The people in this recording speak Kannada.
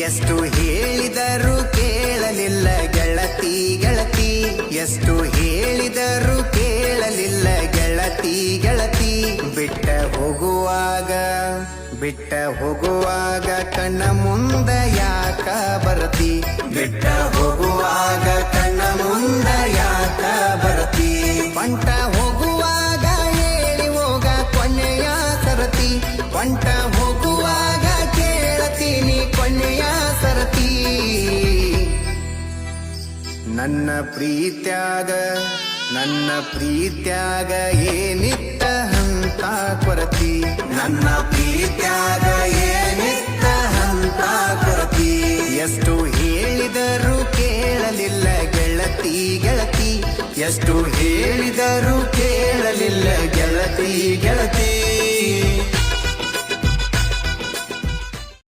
ಎಷ್ಟು ಹೇಳಿದರೂ ಕೇಳಲಿಲ್ಲ ಗೆಳತಿ ಗೆಳತಿ, ಎಷ್ಟು ಹೇಳಿದರೂ ಕೇಳಲಿಲ್ಲ ಗೆಳತಿ ಗೆಳತಿ. ಬಿಟ್ಟ ಹೋಗುವಾಗ ಕಣ್ಣ ಮುಂದ ಯಾಕ ಬರತಿ, ಬಿಟ್ಟ ಹೋಗುವಾಗ ಕಣ್ಣ ಮುಂದ ಯಾಕ ಬರತಿ. ಪಂಟ ಹೋಗುವಾಗ ಹೇಳಿ ಹೋಗ ಕೊನೆಯ ಸರತಿ, ಪಂಟ ಹೋಗುವಾಗ ಕೇಳತೀನಿ ಕೊನೆಯ ಸರತಿ. ನನ್ನ ಪ್ರೀತ್ಯಾಗ ಏನಿತ್ತ ಹಂತ ಕೊರತಿ, ನನ್ನ ಪ್ರೀತ್ಯಾಗ ಏನಿತ್ತ ಹಂತ ಕೊರತಿ. ಎಷ್ಟು ಹೇಳಿದರೂ ಕೇಳಲಿಲ್ಲ ಗೆಳತಿ ಗೆಳತಿ, ಎಷ್ಟು ಹೇಳಿದರೂ ಕೇಳಲಿಲ್ಲ ಗೆಳತಿ ಗೆಳತಿ.